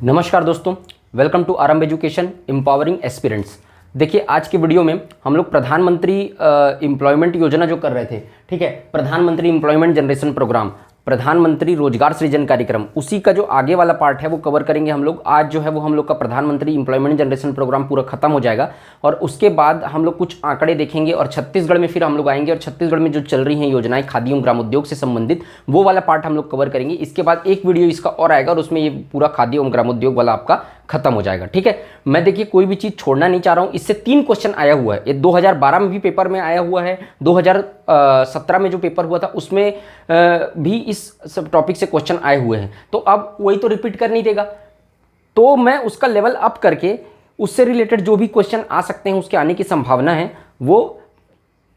नमस्कार दोस्तों, welcome to आरंभ एजुकेशन एम्पावरिंग एस्पिरेंट्स। देखिए, आज की वीडियो में हम लोग प्रधानमंत्री एम्प्लॉयमेंट योजना जो कर रहे थे, ठीक है, प्रधानमंत्री एम्प्लॉयमेंट जनरेशन प्रोग्राम, प्रधानमंत्री रोजगार सृजन कार्यक्रम, उसी का जो आगे वाला पार्ट है वो कवर करेंगे हम लोग। आज जो है वो हम लोग का प्रधानमंत्री एम्प्लॉयमेंट जनरेशन प्रोग्राम पूरा खत्म हो जाएगा और उसके बाद हम लोग कुछ आंकड़े देखेंगे और छत्तीसगढ़ में फिर हम लोग आएंगे और छत्तीसगढ़ में जो चल रही हैं योजनाएं खादी एवं ग्रामोद्योग से संबंधित, वो वाला पार्ट हम लोग कवर करेंगे। इसके बाद एक वीडियो इसका और आएगा और उसमें ये पूरा खादी एवं ग्रामोद्योग वाला आपका खत्म हो जाएगा, ठीक है। मैं देखिए कोई भी चीज़ छोड़ना नहीं चाह रहा हूँ। इससे 3 क्वेश्चन आया हुआ है, ये 2012 में भी पेपर में आया हुआ है, 2017 में जो पेपर हुआ था उसमें भी इस सब टॉपिक से क्वेश्चन आए हुए हैं। तो अब वही तो रिपीट कर नहीं देगा, तो मैं उसका लेवल अप करके उससे रिलेटेड जो भी क्वेश्चन आ सकते हैं, उसके आने की संभावना है, वो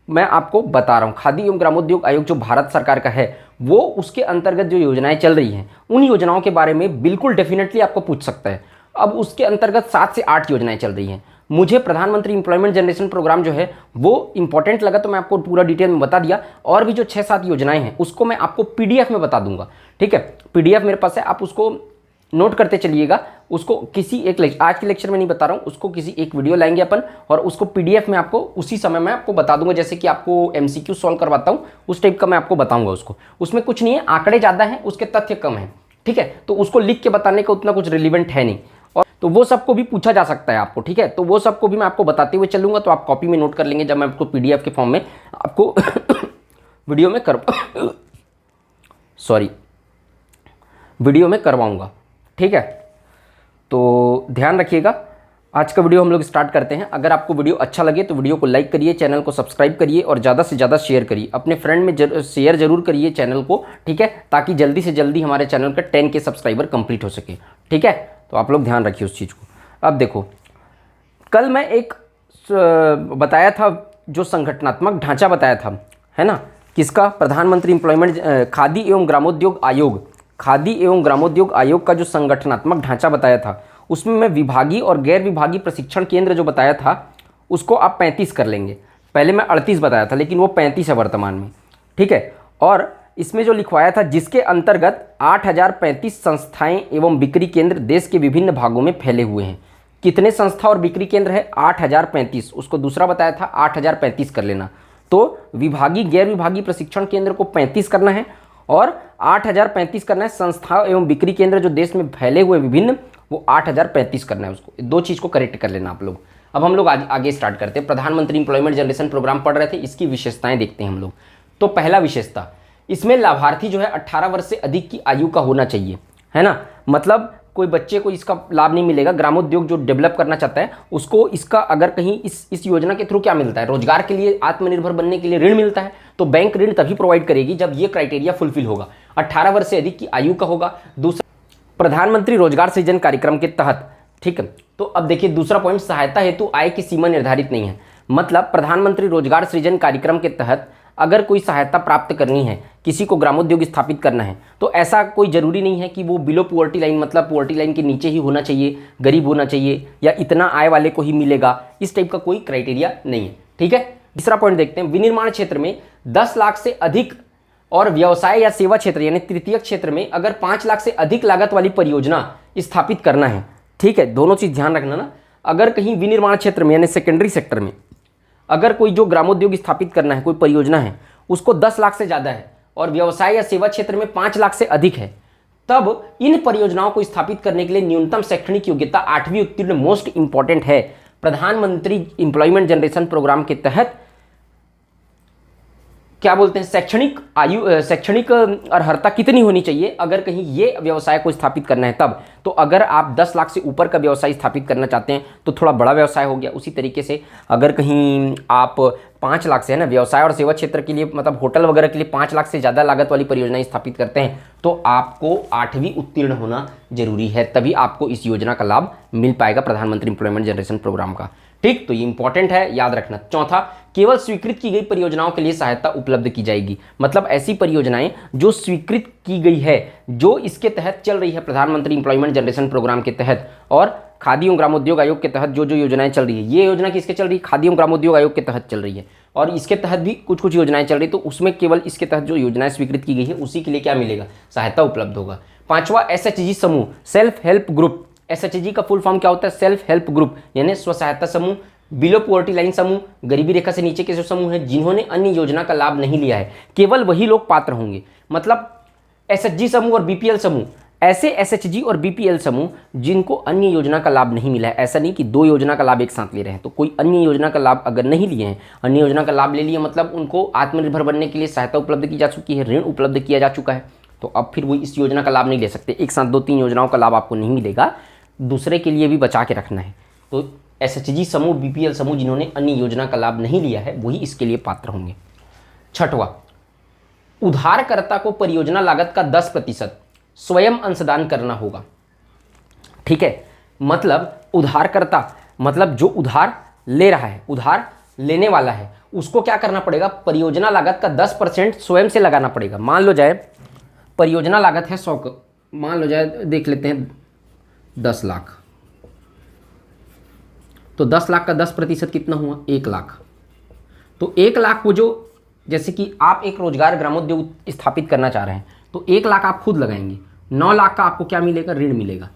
मैं आपको बता रहा हूँ। खादी एवं ग्रामोद्योग आयोग जो भारत सरकार का है, वो उसके अंतर्गत जो योजनाएं चल रही हैं, उन योजनाओं के बारे में बिल्कुल डेफिनेटली आपको पूछ सकता है। अब उसके अंतर्गत 7 से 8 योजनाएं चल रही हैं। मुझे प्रधानमंत्री एम्प्लॉयमेंट जनरेशन प्रोग्राम जो है वो इंपॉर्टेंट लगा, तो मैं आपको पूरा डिटेल में बता दिया। और भी जो 6-7 योजनाएं हैं उसको मैं आपको पीडीएफ में बता दूंगा, ठीक है। पीडीएफ मेरे पास है, आप उसको नोट करते चलिएगा। उसको किसी एक आज के लेक्चर में नहीं बता रहा हूँ, उसको किसी एक वीडियो लाएंगे अपन और उसको पीडीएफ में आपको उसी समय मैं आपको बता दूंगा। जैसे कि आपको एमसीक्यू सॉल्व करवाता हूँ, उस टाइप का मैं आपको बताऊंगा उसको। उसमें कुछ नहीं है, आंकड़े ज़्यादा हैं, उसके तथ्य कम हैं, ठीक है। तो उसको लिख के बताने का उतना कुछ रिलीवेंट है नहीं, और तो वो सबको भी पूछा जा सकता है आपको, ठीक है। तो वो सबको भी मैं आपको बताते हुए चलूंगा, तो आप कॉपी में नोट कर लेंगे जब मैं आपको पीडीएफ के फॉर्म में आपको वीडियो में करवाऊंगा, ठीक है। तो ध्यान रखिएगा। आज का वीडियो हम लोग स्टार्ट करते हैं। अगर आपको वीडियो अच्छा लगे तो वीडियो को लाइक करिए, चैनल को सब्सक्राइब करिए और ज़्यादा से ज़्यादा शेयर करिए। अपने फ्रेंड में शेयर जरूर करिए चैनल को, ठीक है, ताकि जल्दी से जल्दी हमारे चैनल का 10K सब्सक्राइबर कंप्लीट हो सके, ठीक है। तो आप लोग ध्यान रखिए उस चीज़ को। अब देखो, कल मैं एक बताया था, जो संगठनात्मक ढांचा बताया था, है ना, किसका, प्रधानमंत्री एम्प्लॉयमेंट खादी एवं ग्रामोद्योग आयोग, खादी एवं ग्रामोद्योग आयोग का जो संगठनात्मक ढांचा बताया था, उसमें मैं विभागीय और गैर विभागीय प्रशिक्षण केंद्र जो बताया था उसको आप 35 कर लेंगे। पहले मैं 38 बताया था, लेकिन वो 35 है वर्तमान में, ठीक है। और इसमें जो लिखवाया था, जिसके अंतर्गत 8035 संस्थाएं एवं बिक्री केंद्र देश के विभिन्न भागों में फैले हुए हैं। कितने संस्था और बिक्री केंद्र है? 8035। उसको दूसरा बताया था 8035 कर लेना। तो विभागीय गैर विभागीय प्रशिक्षण केंद्र को 35 करना है और 8035 करना है संस्था एवं बिक्री केंद्र जो देश में फैले हुए विभिन्न, वो 8035 करना है। उसको दो चीज़ को करेक्ट कर लेना आप लोग। अब हम लोग आगे स्टार्ट करते हैं। प्रधानमंत्री एम्प्लॉयमेंट जनरेशन प्रोग्राम पढ़ रहे थे, इसकी विशेषताएं देखते हैं हम लोग। तो पहला विशेषता, इसमें लाभार्थी जो है 18 वर्ष से अधिक की आयु का होना चाहिए, है ना। मतलब कोई बच्चे को इसका लाभ नहीं मिलेगा। ग्रामोद्योग जो डेवलप करना चाहता है उसको इसका अगर कहीं इस योजना के थ्रू क्या मिलता है, रोजगार के लिए, आत्मनिर्भर बनने के लिए ऋण मिलता है। तो बैंक ऋण तभी प्रोवाइड करेगी जब ये क्राइटेरिया फुलफिल होगा, 18 वर्ष से अधिक की आयु का होगा। दूसरा, प्रधानमंत्री रोजगार सृजन कार्यक्रम के तहत, ठीक है। तो अब देखिए दूसरा पॉइंट, सहायता हेतु आय की सीमा निर्धारित नहीं है। मतलब प्रधानमंत्री रोजगार सृजन कार्यक्रम के तहत अगर कोई सहायता प्राप्त करनी है, किसी को ग्रामोद्योग स्थापित करना है, तो ऐसा कोई जरूरी नहीं है कि वो बिलो पुअर्टी लाइन, मतलब पुअर्टी लाइन के नीचे ही होना चाहिए, गरीब होना चाहिए, या इतना आय वाले को ही मिलेगा, इस टाइप का कोई क्राइटेरिया नहीं है, ठीक है। तीसरा पॉइंट देखते हैं, विनिर्माण क्षेत्र में 10 लाख से अधिक और व्यवसाय या सेवा क्षेत्र यानी तृतीय क्षेत्र में अगर 5 लाख से अधिक लागत वाली परियोजना स्थापित करना है, ठीक है। दोनों चीज ध्यान रखना ना। अगर कहीं विनिर्माण क्षेत्र में यानी सेकेंडरी सेक्टर में अगर कोई जो ग्रामोद्योग स्थापित करना है, कोई परियोजना है, उसको 10 लाख से ज़्यादा है और व्यवसाय या सेवा क्षेत्र में 5 लाख से अधिक है, तब इन परियोजनाओं को स्थापित करने के लिए न्यूनतम शैक्षणिक योग्यता 8वीं उत्तीर्ण मोस्ट इंपॉर्टेंट है। प्रधानमंत्री एम्प्लॉयमेंट जनरेशन प्रोग्राम के तहत क्या बोलते हैं, शैक्षणिक अर्हता कितनी होनी चाहिए अगर कहीं ये व्यवसाय को स्थापित करना है तब। तो अगर आप 10 लाख से ऊपर का व्यवसाय स्थापित करना चाहते हैं तो थोड़ा बड़ा व्यवसाय हो गया। उसी तरीके से अगर कहीं आप 5 लाख से, है ना, व्यवसाय और सेवा क्षेत्र के लिए, मतलब होटल वगैरह के लिए 5 लाख से ज़्यादा लागत वाली परियोजनाएं स्थापित करते हैं, तो आपको 8वीं उत्तीर्ण होना जरूरी है, तभी आपको इस योजना का लाभ मिल पाएगा, प्रधानमंत्री एम्प्लॉयमेंट जनरेशन प्रोग्राम का, ठीक। तो ये इंपॉर्टेंट है, याद रखना। चौथा, केवल स्वीकृत की गई परियोजनाओं के लिए सहायता उपलब्ध की जाएगी। मतलब ऐसी परियोजनाएं जो स्वीकृत की गई है, जो इसके तहत चल रही है, प्रधानमंत्री एम्प्लॉयमेंट जनरेशन प्रोग्राम के तहत, और खादी एवं ग्रामोद्योग आयोग के तहत जो जो योजनाएं चल रही है, ये योजना किसके चल रही है, खादी एवं ग्रामोद्योग आयोग के तहत चल रही है, और इसके तहत भी कुछ कुछ योजनाएं चल रही है। तो उसमें केवल इसके तहत जो योजनाएं स्वीकृत की गई है उसी के लिए क्या मिलेगा, सहायता उपलब्ध होगा। 5वां, SHG समूह, सेल्फ हेल्प ग्रुप, SHG का फुल फॉर्म क्या होता है? सेल्फ हेल्प ग्रुप, यानी स्व सहायता समूह, बिलो पॉवर्टी लाइन समूह, गरीबी रेखा से नीचे के जो समूह है जिन्होंने अन्य योजना का लाभ नहीं लिया है, केवल वही लोग पात्र होंगे। मतलब SHG समूह और BPL समूह, ऐसे SHG और BPL समूह जिनको अन्य योजना का लाभ नहीं मिला है। ऐसा नहीं कि 2 योजना का लाभ एक साथ ले रहे हैं, तो कोई अन्य योजना का लाभ अगर नहीं लिए हैं, अन्य योजना का लाभ ले लिए मतलब उनको आत्मनिर्भर बनने के लिए सहायता उपलब्ध की जा चुकी है, ऋण उपलब्ध किया जा चुका है, तो अब फिर वो इस योजना का लाभ नहीं ले सकते। एक साथ 2-3 योजनाओं का लाभ आपको नहीं मिलेगा, दूसरे के लिए भी बचा के रखना है। तो SHG समूह, BPL समूह जिन्होंने अन्य योजना का लाभ नहीं लिया है वही इसके लिए पात्र होंगे। छठवां, उधारकर्ता को परियोजना लागत का 10% स्वयं अंशदान करना होगा। ठीक है, मतलब उधारकर्ता मतलब जो उधार ले रहा है, उधार लेने वाला है, उसको क्या करना पड़ेगा? परियोजना लागत का 10% स्वयं से लगाना पड़ेगा। मान लो जाए परियोजना लागत है 100, मान लो जाए देख लेते हैं 10 लाख, तो 10 लाख का 10% कितना हुआ? 1 लाख। तो 1 लाख को जो, जैसे कि आप एक रोजगार ग्रामोद्योग स्थापित करना चाह रहे हैं तो 1 लाख आप खुद लगाएंगे, 9 लाख का आपको क्या मिलेगा? ऋण मिलेगा।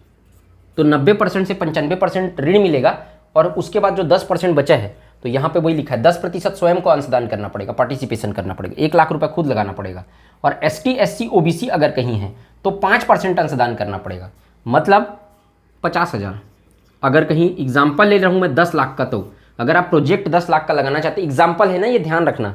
तो 90% से 95% ऋण मिलेगा और उसके बाद जो 10% बचा है तो यहाँ पे वही लिखा है 10% स्वयं को अंशदान करना पड़ेगा, पार्टिसिपेशन करना पड़ेगा, 1 लाख रुपए खुद लगाना पड़ेगा। और ST SC OBC अगर कहीं है तो 5% अंशदान करना पड़ेगा, मतलब 50,000। अगर कहीं एग्जाम्पल ले रहा हूँ मैं 10 लाख का, तो अगर आप प्रोजेक्ट 10 लाख का लगाना चाहते, एग्जाम्पल है ना, ये ध्यान रखना,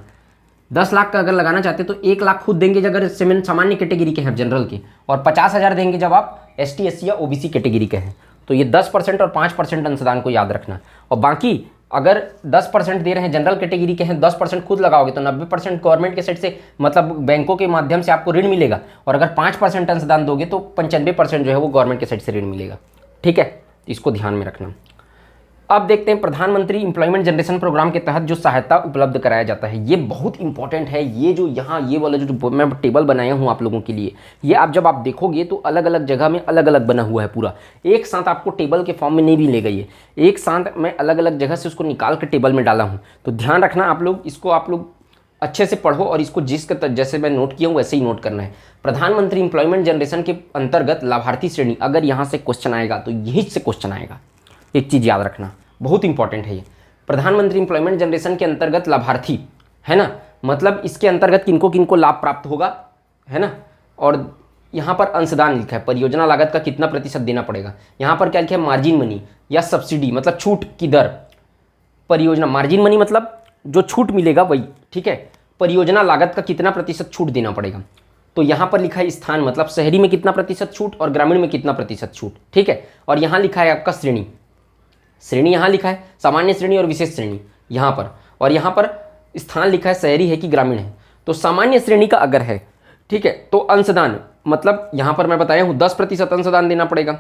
10 लाख का अगर लगाना चाहते तो 1 लाख खुद देंगे अगर सामान्य कैटेगरी के हैं, जनरल के, और 50,000 देंगे जब आप ST SC या OBC कैटेगरी के हैं। तो ये 10% और 5% अंशदान को याद रखना। और बाकी अगर 10% दे रहे हैं, जनरल कैटेगरी के हैं, 10% खुद लगाओगे तो 90% गवर्नमेंट के साइड से, मतलब बैंकों के माध्यम से आपको ऋण मिलेगा, और अगर 5% अंशदान दोगे तो 95% जो है वो गवर्नमेंट के साइड से ऋण मिलेगा। ठीक है, इसको ध्यान में रखना। अब देखते हैं प्रधानमंत्री एम्प्लॉयमेंट जनरेशन प्रोग्राम के तहत जो सहायता उपलब्ध कराया जाता है, ये बहुत इंपॉर्टेंट है। ये जो यहाँ ये वाला जो मैं टेबल बनाया हूँ आप लोगों के लिए, ये आप जब आप देखोगे तो अलग अलग जगह में अलग अलग बना हुआ है पूरा, एक साथ आपको टेबल के फॉर्म में नहीं भी लेगा, ये एक साथ मैं अलग अलग जगह से उसको निकाल के टेबल में डाला हूँ। तो ध्यान रखना आप लोग, इसको आप लोग अच्छे से पढ़ो और इसको जैसे मैं नोट किया हूँ वैसे ही नोट करना है। प्रधानमंत्री एम्प्लॉयमेंट जनरेशन के अंतर्गत लाभार्थी श्रेणी, अगर यहाँ से क्वेश्चन आएगा तो यही से क्वेश्चन आएगा, एक चीज़ याद रखना, बहुत इंपॉर्टेंट है ये। प्रधानमंत्री एम्प्लॉयमेंट जनरेशन के अंतर्गत लाभार्थी है ना, मतलब इसके अंतर्गत किनको किनको लाभ प्राप्त होगा, है ना। और यहाँ पर अंशदान लिखा है, परियोजना लागत का कितना प्रतिशत देना पड़ेगा। यहाँ पर क्या लिखा है? मार्जिन मनी या सब्सिडी, मतलब छूट की दर। परियोजना मार्जिन मनी मतलब जो छूट मिलेगा वही, ठीक है। परियोजना लागत का कितना प्रतिशत छूट देना पड़ेगा। तो यहाँ पर लिखा है स्थान, मतलब शहरी में कितना प्रतिशत छूट और ग्रामीण में कितना प्रतिशत छूट, ठीक है। और यहाँ लिखा है आपका श्रेणी, श्रेणी यहाँ लिखा है सामान्य श्रेणी और विशेष श्रेणी यहाँ पर, और यहाँ पर स्थान लिखा है शहरी है कि ग्रामीण है। तो सामान्य श्रेणी का अगर है, ठीक है, तो अंशदान मतलब यहाँ पर मैं बताया हूँ 10% अंशदान देना पड़ेगा,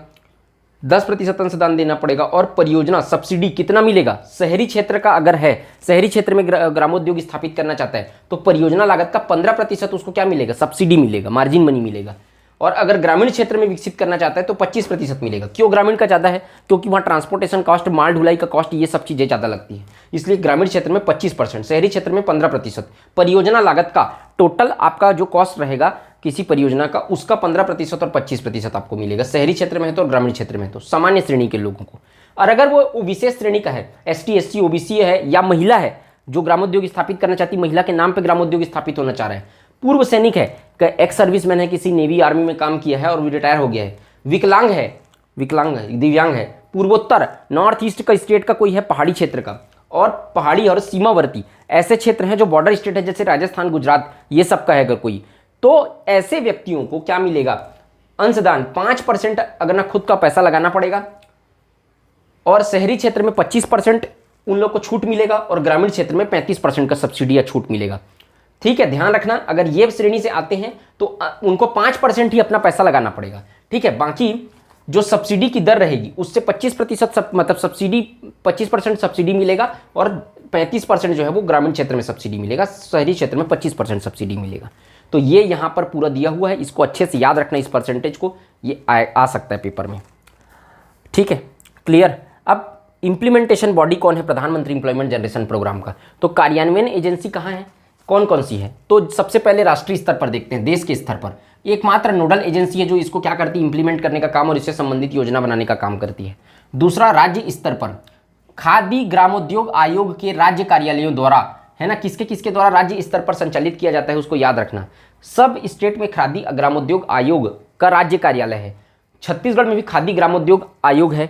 10% अंशदान देना पड़ेगा। और परियोजना सब्सिडी कितना मिलेगा? शहरी क्षेत्र का अगर है, शहरी क्षेत्र में ग्रामोद्योग स्थापित करना चाहता है तो परियोजना लागत का 15% उसको क्या मिलेगा? सब्सिडी मिलेगा, मार्जिन मनी मिलेगा। और अगर ग्रामीण क्षेत्र में विकसित करना चाहता है तो 25% मिलेगा। क्यों ग्रामीण का ज़्यादा है? क्योंकि वहाँ ट्रांसपोर्टेशन कॉस्ट, माल ढुलाई का कॉस्ट, ये सब चीज़ें ज़्यादा लगती है, इसलिए ग्रामीण क्षेत्र में 25%, शहरी क्षेत्र में 15%। परियोजना लागत का टोटल आपका जो कॉस्ट रहेगा किसी परियोजना का, उसका 15% और 25% आपको मिलेगा, शहरी क्षेत्र में है तो और ग्रामीण क्षेत्र में है तो, सामान्य श्रेणी के लोगों को। और अगर वो विशेष श्रेणी का है, ST SC OBC है या महिला है जो ग्रामोद्योग स्थापित करना चाहती, महिला के नाम पर ग्रामोद्योग स्थापित होना चाह रहा है, पूर्व सैनिक है, एक्स सर्विसमैन है, किसी नेवी आर्मी में काम किया है और वो रिटायर हो गया है, विकलांग है, दिव्यांग है, पूर्वोत्तर नॉर्थ ईस्ट का स्टेट का कोई है, पहाड़ी क्षेत्र का, और पहाड़ी और सीमावर्ती ऐसे क्षेत्र हैं जो बॉर्डर स्टेट है जैसे राजस्थान, गुजरात, ये सब का है अगर कोई, तो ऐसे व्यक्तियों को क्या मिलेगा? अंशदान 5% अगर ना खुद का पैसा लगाना पड़ेगा, और शहरी क्षेत्र में 25% उन लोग को छूट मिलेगा, और ग्रामीण क्षेत्र में 35% का सब्सिडी या छूट मिलेगा। ठीक है, ध्यान रखना, अगर ये श्रेणी से आते हैं तो उनको 5% ही अपना पैसा लगाना पड़ेगा, ठीक है। बाकी जो सब्सिडी की दर रहेगी उससे 25% मतलब सब्सिडी 25% सब्सिडी मिलेगा, और 35% जो है वो ग्रामीण क्षेत्र में सब्सिडी मिलेगा, शहरी क्षेत्र में 25% सब्सिडी मिलेगा। तो ये यहाँ पर पूरा दिया हुआ है, इसको अच्छे से याद रखना, इस परसेंटेज को, ये आ सकता है पेपर में, ठीक है, क्लियर। अब इंप्लीमेंटेशन बॉडी कौन है प्रधानमंत्री एम्प्लॉयमेंट जनरेशन प्रोग्राम का? तो कार्यान्वयन एजेंसी कहाँ है, कौन कौन सी है? तो सबसे पहले राष्ट्रीय स्तर पर देखते हैं, देश के स्तर पर। एकमात्र नोडल एजेंसी है जो इसको क्या करती है, इंप्लीमेंट करने का काम और इससे संबंधित योजना बनाने का काम करती है। दूसरा, राज्य स्तर पर खादी ग्रामोद्योग आयोग के राज्य कार्यालयों द्वारा, है ना, किसके किसके द्वारा राज्य स्तर पर संचालित किया जाता है, उसको याद रखना। सब स्टेट में खादी ग्रामोद्योग आयोग का राज्य कार्यालय है। छत्तीसगढ़ में भी खादी ग्रामोद्योग आयोग है,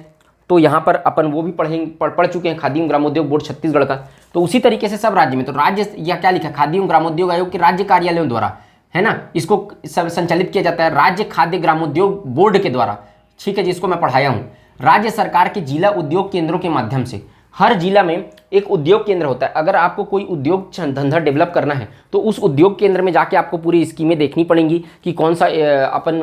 तो यहाँ पर अपन वो भी पढ़ चुके हैं, खादी एवं ग्रामोद्योग बोर्ड छत्तीसगढ़ का। तो उसी तरीके से सब राज्य में, तो राज्य या क्या लिखा, खादी एवं ग्रामोद्योग आयोग के राज्य कार्यालयों द्वारा, है ना, इसको संचालित किया जाता है राज्य खाद्य ग्रामोद्योग बोर्ड के द्वारा, ठीक है, जिसको मैं पढ़ाया हूँ। राज्य सरकार के जिला उद्योग केंद्रों के माध्यम से, हर जिला में एक उद्योग केंद्र होता है। अगर आपको कोई उद्योग धंधा डेवलप करना है तो उस उद्योग केंद्र में जाके आपको पूरी स्कीमें देखनी पड़ेंगी कि कौन सा अपन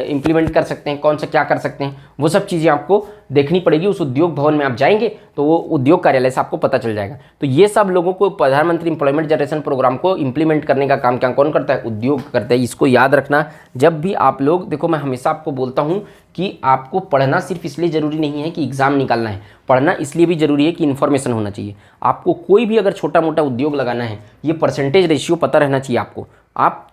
इम्प्लीमेंट कर सकते हैं, कौन सा क्या कर सकते हैं, वो सब चीज़ें आपको देखनी पड़ेगी। उस उद्योग भवन में आप जाएंगे तो वो उद्योग कार्यालय से आपको पता चल जाएगा। तो ये सब लोगों को प्रधानमंत्री एम्प्लॉयमेंट जनरेशन प्रोग्राम को इम्प्लीमेंट करने का काम क्या कौन करता है, उद्योग करता है। इसको याद रखना जब भी आप लोग, देखो मैं हमेशा आपको बोलता हूँ कि आपको पढ़ना सिर्फ इसलिए ज़रूरी नहीं है कि एग्ज़ाम निकालना है, पढ़ना इसलिए भी ज़रूरी है कि इन्फॉर्मेशन होना चाहिए। आपको कोई भी अगर छोटा मोटा उद्योग लगाना है, ये परसेंटेज रेशियो पता रहना चाहिए आपको। आप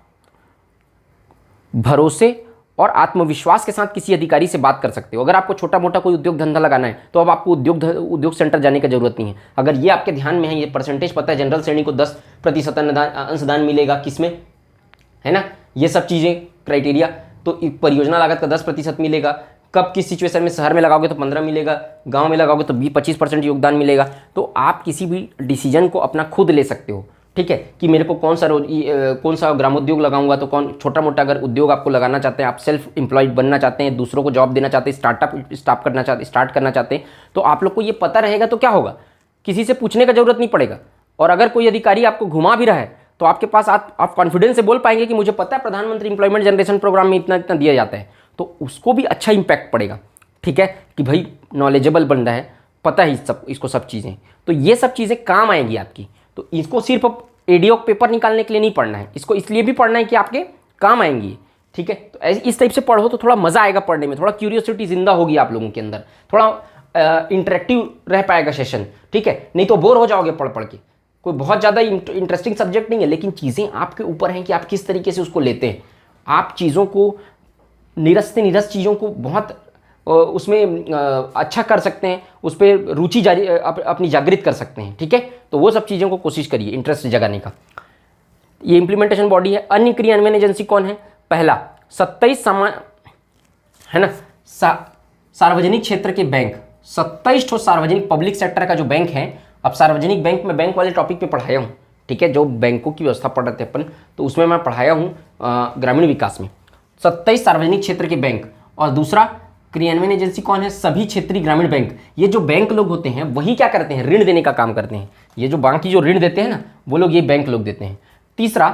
भरोसे और आत्मविश्वास के साथ किसी अधिकारी से बात कर सकते हो। अगर आपको छोटा मोटा कोई उद्योग धंधा लगाना है तो अब आपको उद्योग सेंटर जाने की जरूरत नहीं है। अगर ये आपके ध्यान में है, ये परसेंटेज पता है, जनरल श्रेणी को 10% अंशदान मिलेगा, किसमें, है ना, ये सब चीज़ें क्राइटेरिया। तो परियोजना लागत का 10% मिलेगा, कब किस सिचुएशन में, शहर में लगाओगे तो 15 मिलेगा, गांव में लगाओगे तो 25% योगदान मिलेगा। तो आप किसी भी डिसीजन को अपना खुद ले सकते हो, ठीक है, कि मेरे को कौन सा ग्रामोद्योग लगाऊंगा। तो कौन छोटा मोटा अगर उद्योग आपको लगाना चाहते हैं, आप सेल्फ एम्प्लॉयड बनना चाहते हैं, दूसरों को जॉब देना चाहते हैं, स्टार्ट करना चाहते हैं, तो आप लोग को ये पता रहेगा तो क्या होगा, किसी से पूछने का जरूरत नहीं पड़ेगा। और अगर कोई अधिकारी आपको घुमा भी रहा है तो आपके पास आप कॉन्फिडेंस से बोल पाएंगे कि मुझे पता है प्रधानमंत्री एम्प्लॉयमेंट जनरेशन प्रोग्राम में इतना इतना दिया जाता है, तो उसको भी अच्छा इंपैक्ट पड़ेगा, ठीक है, कि भाई नॉलेजेबल बन रहा है, पता है इसको सब चीज़ें। तो ये सब चीज़ें काम आएंगी आपकी। तो इसको सिर्फ एडीओ पेपर निकालने के लिए नहीं पढ़ना है, इसको इसलिए भी पढ़ना है कि आपके काम आएंगी, ठीक है। तो इस टाइप से पढ़ो तो थोड़ा मज़ा आएगा पढ़ने में, थोड़ा क्यूरियोसिटी जिंदा होगी आप लोगों के अंदर, थोड़ा इंटरेक्टिव रह पाएगा सेशन, ठीक है। नहीं तो बोर हो जाओगे पढ़ पढ़ के। कोई बहुत ज़्यादा इंटरेस्टिंग सब्जेक्ट नहीं है, लेकिन चीज़ें आपके ऊपर हैं कि आप किस तरीके से उसको लेते हैं। आप चीज़ों को निरस से निरस चीज़ों को बहुत उसमें अच्छा कर सकते हैं, उस पर रुचि अपनी जागृत कर सकते हैं, ठीक है। तो वो सब चीज़ों को कोशिश करिए इंटरेस्ट जगाने का। ये इम्प्लीमेंटेशन बॉडी है। अन्य क्रियान्वयन एजेंसी कौन है? पहला 27 है ना, सार्वजनिक क्षेत्र के बैंक, 27 ठो सार्वजनिक पब्लिक सेक्टर का जो बैंक है। अब सार्वजनिक बैंक में बैंक वाले टॉपिक पे पढ़ाया हूँ, ठीक है, जो बैंकों की व्यवस्था पढ़ रहे थे अपन, तो उसमें मैं पढ़ाया हूँ ग्रामीण विकास में 27 सार्वजनिक क्षेत्र के बैंक। और दूसरा क्रियान्वयन एजेंसी कौन है? सभी क्षेत्रीय ग्रामीण बैंक। ये जो बैंक लोग होते हैं वही क्या करते हैं? ऋण देने का काम करते हैं। ये जो बाकी जो ऋण देते हैं ना, वो लोग ये बैंक लोग देते हैं। तीसरा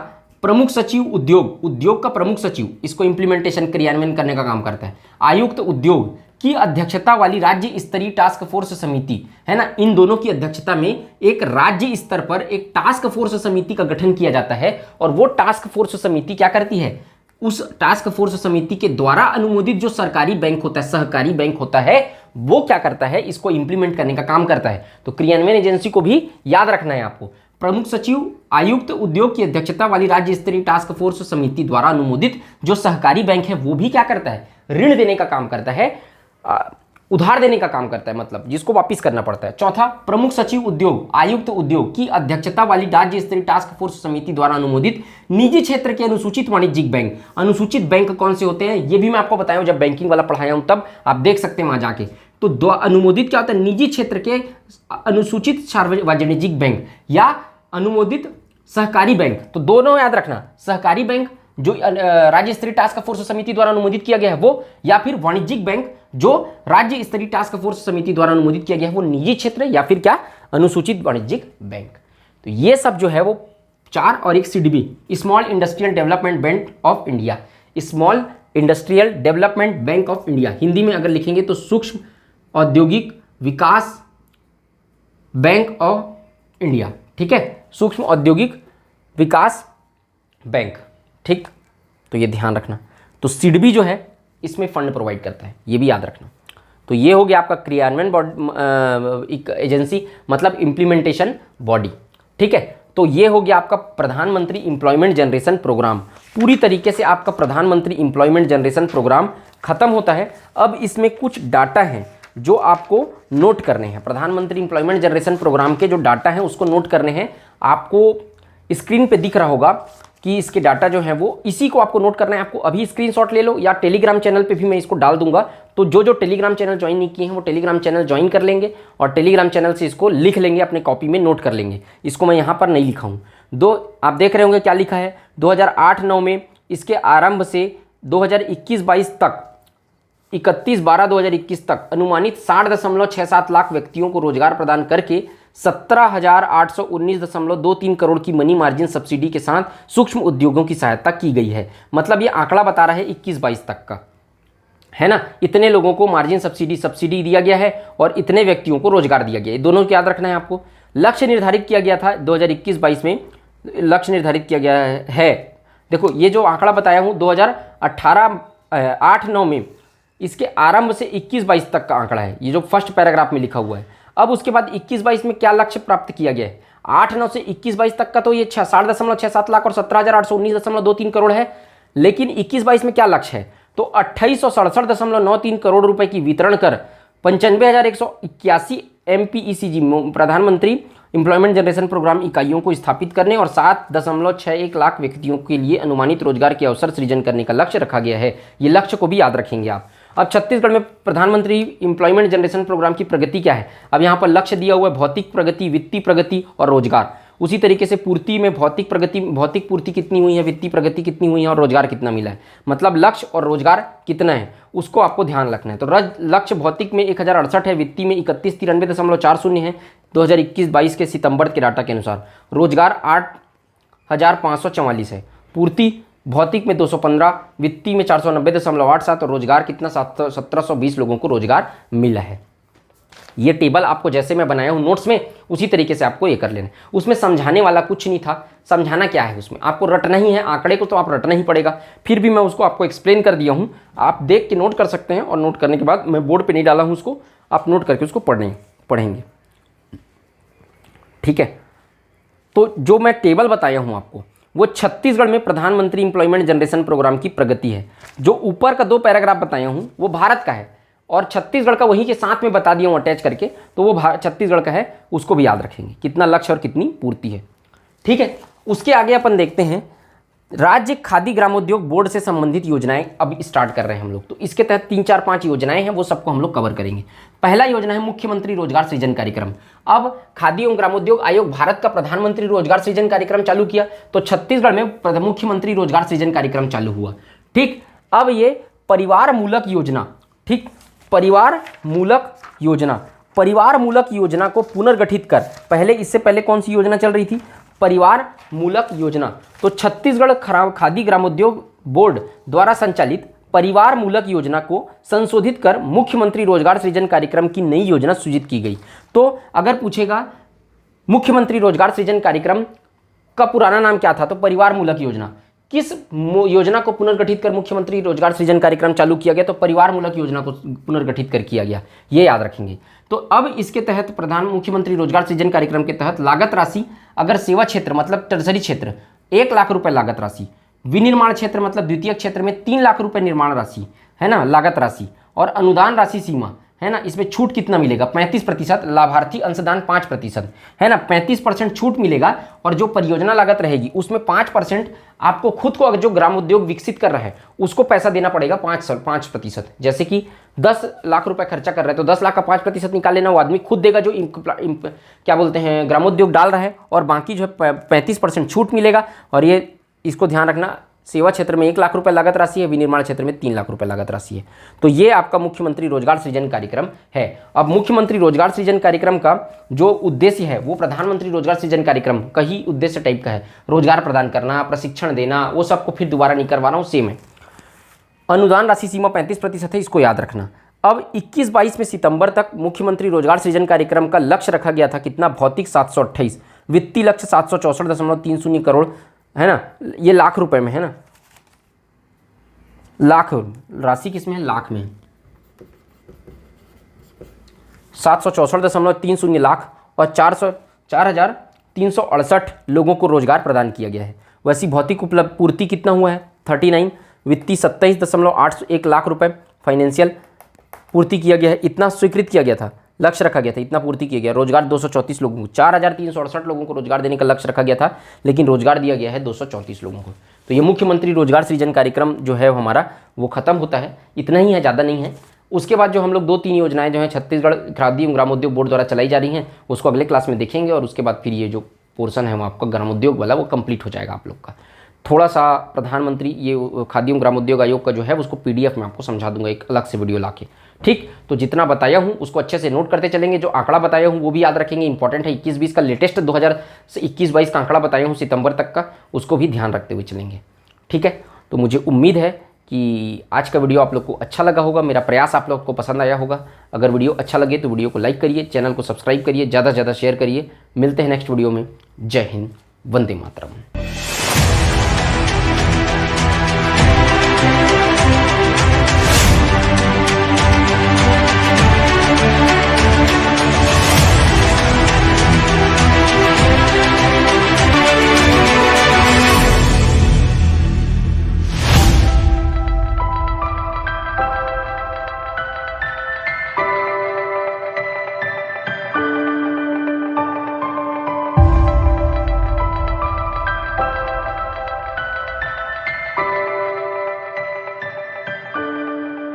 प्रमुख सचिव उद्योग, उद्योग का प्रमुख सचिव इसको इंप्लीमेंटेशन क्रियान्वयन करने का काम करता है। आयुक्त उद्योग की अध्यक्षता वाली राज्य स्तरीय टास्क फोर्स समिति, है ना, इन दोनों की अध्यक्षता में एक राज्य स्तर पर एक टास्क फोर्स समिति का गठन किया जाता है। और वो टास्क फोर्स समिति क्या करती है? उस टास्क फोर्स समिति के द्वारा अनुमोदित जो सरकारी बैंक होता है, सहकारी बैंक होता है, वो क्या करता है? इसको इंप्लीमेंट करने का काम करता है। तो क्रियान्वयन एजेंसी को भी याद रखना है आपको। प्रमुख सचिव आयुक्त उद्योग की अध्यक्षता वाली राज्य स्तरीय टास्क फोर्स समिति द्वारा अनुमोदित जो सहकारी बैंक है, वो भी क्या करता है? ऋण देने का काम करता है, उधार देने का काम करता है, मतलब जिसको वापिस करना पड़ता है। चौथा प्रमुख सचिव उद्योग आयुक्त उद्योग की अध्यक्षता वाली राज्य स्तरीय टास्क फोर्स समिति द्वारा अनुमोदित निजी क्षेत्र के अनुसूचित वाणिज्यिक बैंक। अनुसूचित बैंक कौन से होते हैं ये भी मैं आपको बताया हूं, जब बैंकिंग वाला पढ़ाया हूं तब आप देख सकते हैं वहां जाके। तो दो अनुमोदित क्या होता है? निजी क्षेत्र के अनुसूचित वाणिज्यिक बैंक या अनुमोदित सहकारी बैंक। तो दोनों याद रखना, सहकारी बैंक जो राज्य स्तरीय टास्क फोर्स समिति द्वारा अनुमोदित किया गया है वो, या फिर वाणिज्यिक बैंक जो राज्य स्तरीय टास्क फोर्स समिति द्वारा अनुमोदित किया गया है वो निजी क्षेत्र या फिर क्या? अनुसूचित वाणिज्यिक बैंक। तो ये सब जो है वो 4 और एक CDB, small industrial development bank of India, small industrial development bank of India, Hindi में अगर लिखेंगे तो सूक्ष्म औद्योगिक विकास बैंक ऑफ इंडिया, ठीक है, सूक्ष्म औद्योगिक विकास बैंक, ठीक। तो ये ध्यान रखना। तो सिडबी जो है इसमें फंड प्रोवाइड करता है, ये भी याद रखना। तो ये हो गया आपका क्रियान्वयन एजेंसी, मतलब इम्प्लीमेंटेशन बॉडी, ठीक है। तो ये हो गया आपका प्रधानमंत्री एम्प्लॉयमेंट जनरेशन प्रोग्राम। पूरी तरीके से आपका प्रधानमंत्री एम्प्लॉयमेंट जनरेशन प्रोग्राम खत्म होता है। अब इसमें कुछ डाटा हैं जो आपको नोट करने हैं। प्रधानमंत्री एम्प्लॉयमेंट जनरेशन प्रोग्राम के जो डाटा हैं उसको नोट करने हैं। आपको स्क्रीन पे दिख रहा होगा कि इसके डाटा जो है वो इसी को आपको नोट करना है। आपको अभी स्क्रीनशॉट ले लो या टेलीग्राम चैनल पे भी मैं इसको डाल दूंगा। तो जो टेलीग्राम चैनल ज्वाइन नहीं किए हैं वो टेलीग्राम चैनल ज्वाइन कर लेंगे और टेलीग्राम चैनल से इसको लिख लेंगे, अपने कॉपी में नोट कर लेंगे। इसको मैं यहाँ पर नहीं लिखा हूँ। आप देख रहे होंगे क्या लिखा है, 2008-9 में इसके आरंभ से 2021-22 तक 31/12/2021 तक अनुमानित 60.67 लाख व्यक्तियों को रोजगार प्रदान करके 17,819.23 करोड़ की मनी मार्जिन सब्सिडी के साथ सूक्ष्म उद्योगों की सहायता की गई है। मतलब ये आंकड़ा बता रहा है 21-22 तक का, है ना। इतने लोगों को मार्जिन सब्सिडी दिया गया है और इतने व्यक्तियों को रोजगार दिया गया है। दोनों को याद रखना है आपको। लक्ष्य निर्धारित किया गया था 2021-22 में, लक्ष्य निर्धारित किया गया है। देखो ये जो आंकड़ा बताया हूँ 2018-8-9 में इसके आरंभ से 21-22 तक का आंकड़ा है, ये जो फर्स्ट पैराग्राफ में लिखा हुआ है। अब उसके बाद 21-22 में क्या लक्ष्य प्राप्त किया गया है, 8-9 से 21-22 तक का तो ये 60.67 लाख और 17,819.23 करोड़ है। लेकिन 21-22 में क्या लक्ष्य है, तो 2867.93 करोड़ रुपए की वितरण कर 95,181 MPECG प्रधानमंत्री एम्प्लॉयमेंट जनरेशन प्रोग्राम इकाइयों को स्थापित करने और 7.61 लाख व्यक्तियों के लिए अनुमानित रोजगार के अवसर सृजन करने का लक्ष्य रखा गया है। ये लक्ष्य को भी याद रखेंगे आप। अब छत्तीसगढ़ में प्रधानमंत्री एम्प्लॉयमेंट जनरेशन प्रोग्राम की प्रगति क्या है। अब यहाँ पर लक्ष्य दिया हुआ है भौतिक प्रगति, वित्तीय प्रगति और रोजगार। उसी तरीके से पूर्ति में भौतिक पूर्ति कितनी हुई है, वित्तीय प्रगति कितनी हुई है और रोजगार कितना मिला है। मतलब लक्ष्य और रोजगार कितना है उसको आपको ध्यान रखना है। तो लक्ष्य भौतिक में 1068 है, वित्तीय में 3193.40 है 2021-22 के सितंबर के डाटा के अनुसार। रोजगार 8,544 है, पूर्ति भौतिक में 215, वित्तीय में 490.87 और रोजगार कितना 1720 लोगों को रोजगार मिला है। ये टेबल आपको जैसे मैं बनाया हूँ नोट्स में उसी तरीके से आपको ये कर लेना। उसमें समझाने वाला कुछ नहीं था। समझाना क्या है उसमें, आपको रटना ही है। आंकड़े को तो आप रटना ही पड़ेगा, फिर भी मैं उसको आपको एक्सप्लेन कर दिया हूँ। आप देख के नोट कर सकते हैं और नोट करने के बाद मैं बोर्ड पे नहीं डाला हूँ उसको, आप नोट करके उसको पढ़ेंगे। ठीक है, तो जो मैं टेबल बताया हूँ आपको वो छत्तीसगढ़ में प्रधानमंत्री एम्प्लॉयमेंट जनरेशन प्रोग्राम की प्रगति है। जो ऊपर का 2 पैराग्राफ बताया हूँ वो भारत का है और छत्तीसगढ़ का वहीं के साथ में बता दिया हूँ अटैच करके, तो वो छत्तीसगढ़ का है। उसको भी याद रखेंगे कितना लक्ष्य और कितनी पूर्ति है। ठीक है, उसके आगे अपन देखते हैं राज्य खादी ग्रामोद्योग बोर्ड से संबंधित योजनाएं अब स्टार्ट कर रहे हैं हम लोग। तो इसके तहत 3, 4, 5 योजनाएं हैं, वो सबको हम लोग कवर करेंगे। पहला योजना है मुख्यमंत्री रोजगार सृजन कार्यक्रम। अब खादी एवं ग्रामोद्योग आयोग भारत का प्रधानमंत्री रोजगार सृजन कार्यक्रम चालू किया, तो छत्तीसगढ़ में मुख्यमंत्री रोजगार सृजन कार्यक्रम चालू हुआ। ठीक, अब ये परिवार मूलक योजना, ठीक, परिवार मूलक योजना को पुनर्गठित कर, पहले इससे पहले कौन सी योजना चल रही थी, परिवार मूलक योजना। तो छत्तीसगढ़ खादी ग्रामोद्योग बोर्ड द्वारा संचालित परिवार मूलक योजना को संशोधित कर मुख्यमंत्री रोजगार सृजन कार्यक्रम की नई योजना सृजित की गई। तो अगर पूछेगा मुख्यमंत्री रोजगार सृजन कार्यक्रम का पुराना नाम क्या था, तो परिवार मूलक योजना। किस योजना को पुनर्गठित कर मुख्यमंत्री रोजगार सृजन कार्यक्रम चालू किया गया, तो परिवार मूलक योजना को पुनर्गठित कर किया गया, ये याद रखेंगे। तो अब इसके तहत मुख्यमंत्री रोजगार सृजन कार्यक्रम के तहत लागत राशि, अगर सेवा क्षेत्र मतलब टर्सरी क्षेत्र 1 लाख रुपए लागत राशि, विनिर्माण क्षेत्र मतलब द्वितीय क्षेत्र में 3 लाख रुपए निर्माण राशि, है ना, लागत राशि, और अनुदान राशि सीमा, है ना, इसमें छूट कितना मिलेगा 35%, लाभार्थी अंशदान 5%, है ना, 35% छूट मिलेगा। और जो परियोजना लागत रहेगी उसमें 5% आपको खुद को, अगर जो ग्राम उद्योग विकसित कर रहा है उसको पैसा देना पड़ेगा 5%। जैसे कि 10 लाख रुपए खर्चा कर रहा है तो 10 लाख का 5% निकाल लेना, वो आदमी खुद देगा जो क्या बोलते हैं ग्रामोद्योग डाल रहा है, और बाकी जो है 35% छूट मिलेगा। और ये इसको ध्यान रखना, सेवा क्षेत्र में 1 लाख रुपए लागत राशि है, विनिर्माण क्षेत्र में 3 लाख रुपए लागत राशि है। तो ये आपका मुख्यमंत्री रोजगार सृजन कार्यक्रम है। अब मुख्यमंत्री रोजगार सृजन कार्यक्रम का जो उद्देश्य है वो प्रधानमंत्री रोजगार सृजन कार्यक्रम का ही उद्देश्य टाइप का है, रोजगार प्रदान करना, प्रशिक्षण देना, वो सबको फिर दोबारा नहीं करवा रहा हूँ, सेम है। अनुदान राशि सीमा 35% है, इसको याद रखना। अब 21-22 में सितंबर तक मुख्यमंत्री रोजगार सृजन कार्यक्रम का लक्ष्य रखा गया था कितना, भौतिक 728, वित्तीय लक्ष्य 764.30 करोड़, है ना, ये लाख रुपए में है ना, लाख राशि किसमें है, लाख में 764.30 लाख, और 4,368 लोगों को रोजगार प्रदान किया गया है। वैसी भौतिक उपलब्ध पूर्ति कितना हुआ है 39, वित्तीय 27.81 लाख रुपए फाइनेंशियल पूर्ति किया गया है, इतना स्वीकृत किया गया था, लक्ष्य रखा गया था, इतना पूर्ति किया गया। रोजगार 234 लोगों को, 4368 लोगों को रोजगार देने का लक्ष्य रखा गया था, लेकिन रोजगार दिया गया है 234 लोगों को। तो ये मुख्यमंत्री रोजगार सृजन कार्यक्रम जो है हमारा वो खत्म होता है, इतना ही है, ज़्यादा नहीं है। उसके बाद जो हम लोग 2-3 योजनाएं जो हैं छत्तीसगढ़ खादी एवं ग्रामोद्योग बोर्ड द्वारा चलाई जा रही हैं, उसको अगले क्लास में देखेंगे, और उसके बाद फिर ये जो पोर्शन है वो आपका ग्रामोद्योग वाला वो कंप्लीट हो जाएगा आप लोग का। थोड़ा सा प्रधानमंत्री ये खादी एवं ग्रामोद्योग आयोग का जो है उसको PDF में आपको समझा दूंगा एक अलग से वीडियो लाके। ठीक, तो जितना बताया हूँ उसको अच्छे से नोट करते चलेंगे, जो आंकड़ा बताया हूँ वो भी याद रखेंगे, इंपॉर्टेंट है। 21-22 का लेटेस्ट 2021-22 का आंकड़ा बताया हूँ सितंबर तक का, उसको भी ध्यान रखते हुए चलेंगे। ठीक है, तो मुझे उम्मीद है कि आज का वीडियो आप लोग को अच्छा लगा होगा, मेरा प्रयास आप लोग को पसंद आया होगा। अगर वीडियो अच्छा लगे तो वीडियो को लाइक करिए, चैनल को सब्सक्राइब करिए, ज़्यादा से ज़्यादा शेयर करिए। मिलते हैं नेक्स्ट वीडियो में। जय हिंद, वंदे मातरम।